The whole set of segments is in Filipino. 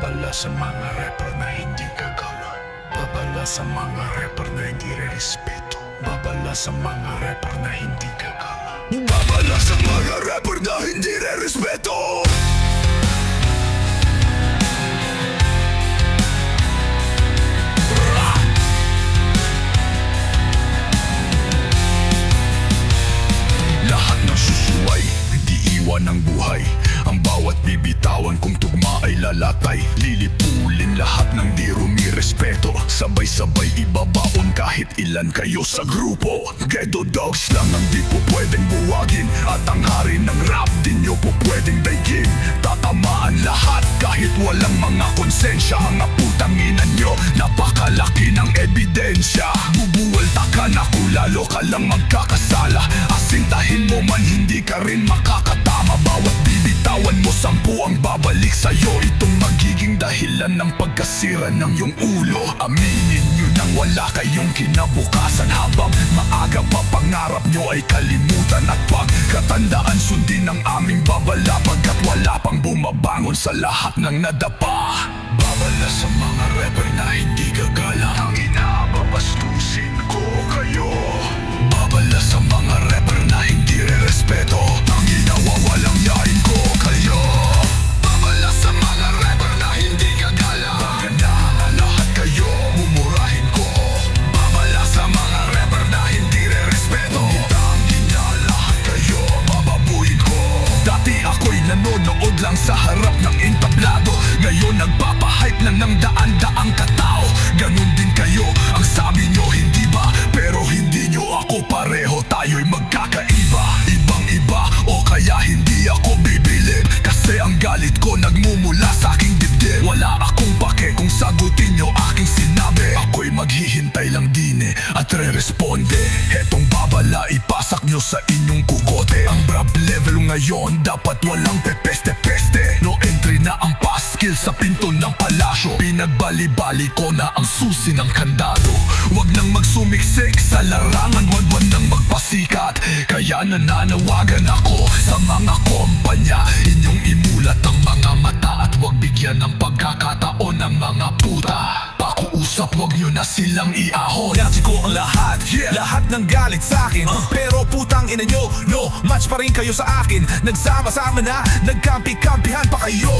Babala sa mga rapper na hindi gagala. Babala sa mga rapper na hindi re-respeto. Babala sa mga rapper na hindi gagala. Babala sa mga rapper na hindi re-respeto. Lahat ng susuway, hindi iwan ng buhay. Ang bawat bibitawan kung tugma ay lalatay. Lilipulin lahat ng di rumirespeto. Sabay-sabay ibabaon kahit ilan kayo sa grupo. Ghetto dogs lang ang di po pwedeng buwagin. At ang hari ng rap din nyo po pwedeng daigin. Tatamaan lahat kahit walang mga konsensya. Mga putang ina nyo, napakalaki ng ebidensya. Bubuwalta ka na kung lalo ka lang magkakasala. Asintahin mo man hindi ka rin makakatama. Bawat bibitawan mo 10 ang babalik sa'yo. Itong magiging dahilan ng pagkasira ng iyong ulo. Aminin nyo nang wala kayong kinabukasan. Habang maaga pa pangarap nyo ay kalimutan. At pagkatandaan sundin ang aming babala. Pagkat wala pang bumabangon sa lahat ng nadapa. Babala sa mga rapper na hindi gagala. Ang inababastusin ko kayo. Babala sa mga rapper na hindi re-respeto. Ang ginawa walang yain ko kayo. Babala sa mga rapper na hindi gagala. Maganda na lahat kayo, mumurahin ko. Babala sa mga rapper na hindi re-respeto. Itangin na lahat kayo, bababuin ko. Dati ako'y nanonood lang sa harap ng entablado. Ngayon nagpapahype lang ng daan-daang katao. Ganun din kayo, ang sabi nyo hindi ba? Pero hindi nyo ako pareho, tayo'y magkakaiba. Ibang-iba o kaya hindi ako bibilin. Kasi ang galit ko nagmumula sa aking dibdib. Wala akong pake kung sagutin nyo aking sinabi. Ako'y maghihintay lang din at re-responde. Hetong babala ipasak nyo sa inyong kukote. Ang rap level ngayon dapat walang pepeste-peste. No entry na ang paskil sa pinto ng palasyo. Pinagbali-bali ko na ang susi ng kandado. Wag nang magsumiksik sa larangan, wag nang magpasikat. Kaya nananawagan ako sa mga kumpanya. Inyong imulat ang mga mata at wag bigyan ng pagkakataon ng mga puta. Pakuusap, wag nyo na silang iahon. Dati ko ang lahat, lahat ng galit sa'kin. Pero putang ina nyo, no match pa rin kayo sa akin. Nagsama-sama na, nagkampi-kampihan pa kayo.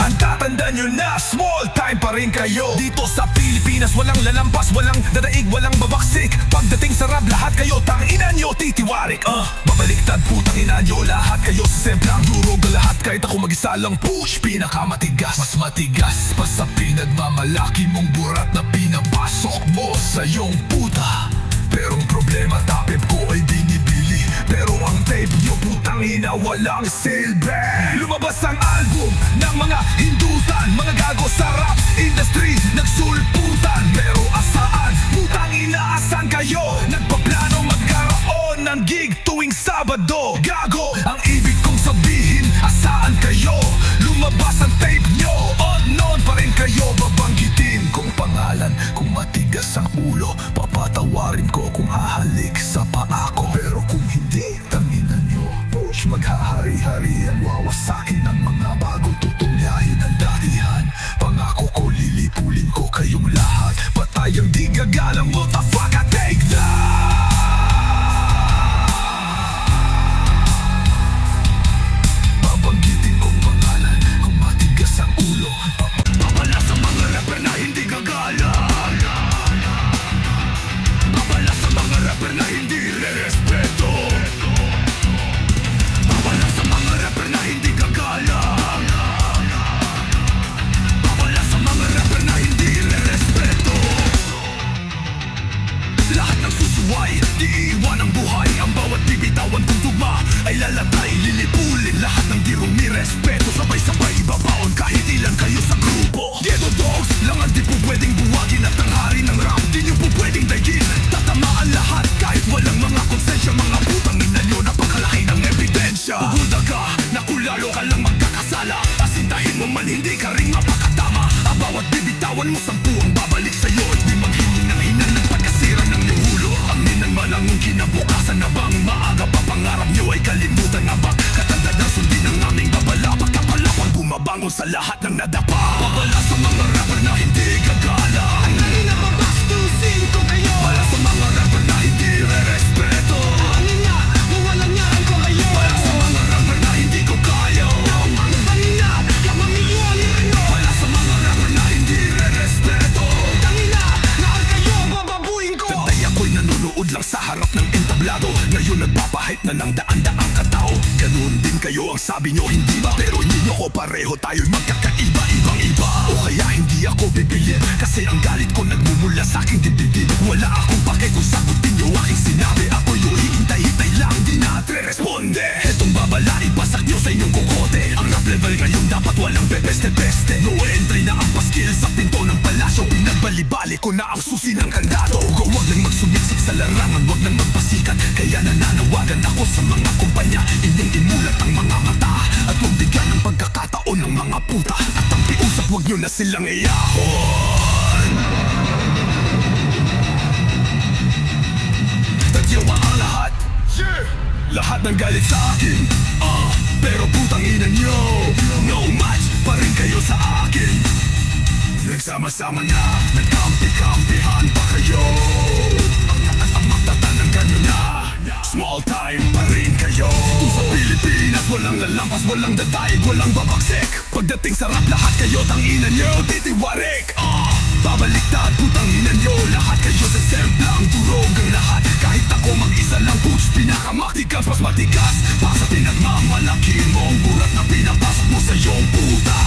Ang tatanda nyo na, small time pa rin kayo. Dito sa Pilipinas, walang lalampas, walang dadaig, walang babaksik. Pagdating sa rap, lahat kayo, tangina nyo, titiwarik. Babaliktad, putang ina nyo, lahat kayo sa semplang durog. Lahat kahit ako mag-isa lang push, pinakamatigas. Mas matigas pa sa pinagmamalaki mong burat na pinapasok mo sa iyong puta. Pero ang problema, tapip ko ay binibili. Pero ang tape nyo, putang ina, walang silbi. Lumabas ang album ng mga hindutan, mga gago sa rap industry, nagsulputan. Pero asaan, putang ina, asan kayo? Nagpaplano magkaroon ng gig tuwing Sabado. Gago, ang ibig kong sabihin, asaan kayo? Lumabas ang tape nyo, unknown pa rin kayo. Babanggitin kong pangalan, kung matigas ang ulo, papatawarin ko kung hahalik sa paa ko. Pero kung hindi, tanginan nyo, push, maghahari-harian. Wawasakin ng mga bago, tutulyahin ang datihan. Pangako ko, lilipulin ko kayong lahat. Patayang di gagalang, motherfucker, take that. Babanggitin kong pangalan, kung matigas ang ulo. Babala sa mga rapper na hindi gagala. Babala sa mga rapper na hindi re-respeto. Babala sa mga rapper na hindi gagala. Babala sa mga rapper na hindi re-respeto. Lahat ng susuway, di iiwan ang buhay. Ang bawat bibitawan kong tugma ay lalatay, lilipulin lahat ng di rumirespeto. Sabay-sabay ibabaon kahit ilan kayo sa grupo. Ghetto dogs lang ang di po pwedeng buwagin. At ang hari ng rap di nyo po pwedeng daigin. Tatamaan lahat kahit walang mga konsensya. Mga putang ina nyo, napakalaki ng ebidensya. Pupunta ka na kung lalo ka lang magkakasala. Asintahin mo man hindi ka rin mapakatama. Ang bawat bibitawan mo 10 ang babalik sa'yo. At di maghiling ng hinan ng pagkasira ng iyong ulo. Aminan malangong kinabukasan na bang maaga pa pangarap nyo ay kalimutan na ba? Katanda na sundin ang aming babala. Pagkapalapang bumabangon sa lahat ng nadapa. Babala sa Sabi nyo hindi ba? Pero hindi nyo ko pareho, tayo'y magkakaiba, ibang iba. O kaya hindi ako bibili, kasi ang galit ko nagmumula sa aking dibdib. Wala akong pake kung sagutin nyo aking sinabi. Ako yung hihintay-hintay lang, di natre-responde. Etong babala, ipasak nyo sa inyong kukote. Ang rap level ngayon dapat walang bebeste-beste. No entry na ang paskil sa pinto ng palasyo. Pinagbali-bali ko na ang susi ng kandado. Huwag lang magsumiksik sa larangan, huwag lang magpasikat. Kaya nananawagan ako sa mga kumpanya, ining imulat ang mga mata. At huwag bigyan ng pagkakataon ng mga puta. At ang piusap, huwag nyo na silang iyahon. Tatyawa ang lahat, yeah! Lahat ng galit sa akin, pero putang ina nyo, no match pa rin kayo sa akin. Nagsama-sama na, nagkampi-kampihan pa kayo. Ang magtatananggan nyo na, small time pa rin kayo. Kung sa Pilipinas, walang lalampas, walang dadaig, walang babagsik. Pagdating sa rap, lahat kayo tanginan nyo, titiwarik. Babaliktad, putang ina nyo, lahat kayo sa semplang durog ang lahat. Kahit ako mag-isa lang, push, pinakamatigas, mas matigas. Pa sa pinagmamalaki mo, ang burat na pinapasok mo sa iyong puta.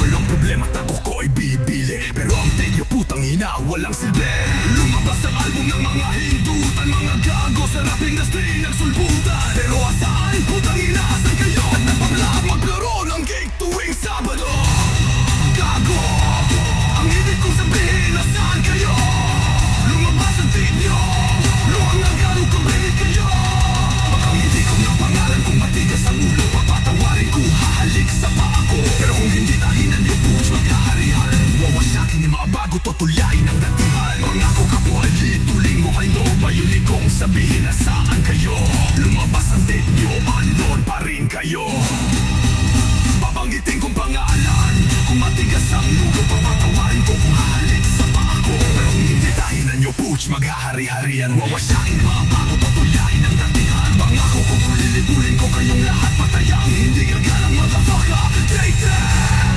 Walang problema, tako ko ay bibili, pero ang tenyo putang ina, walang silbi. Lumabas ang album ng mga hindutan, mga gago sa rap industry nagsulbutan. Pero asaan, putang ina, asan kayo? At napanglahat maglaro ng gig tuwing Sabado. Gago, ang ibig kong sabihin, nasaan kayo? Lumabas ang tape nyo, luwang ang gano'ng kumingit kayo. Baka hindi ko ng pangalan kung matigas ang ulo, papatawarin ko, hahalik sa paa ko. Pero kung hindi tahinan nyo, push magkaharihan. Wawasakin yung mga bago, tutulain ang datihan. Mga ko kapuali, tuling mo kayo, bayunin kong sabihin nasaan kayo. Lumabas ang tape nyo, unknown pa rin kayo. Babanggitin kong pangalan, kung matigas ang ulo, papatawarin ko kung hahalik sa paa ko. Pero kung hindi tahinan nyo, push maghahari-harian. Wawasakin mga bago, tutulain ang datihan. Mga ko kung ulilipulin ko kayong lahat, patayang hindi gagalang motherfucker. Take that!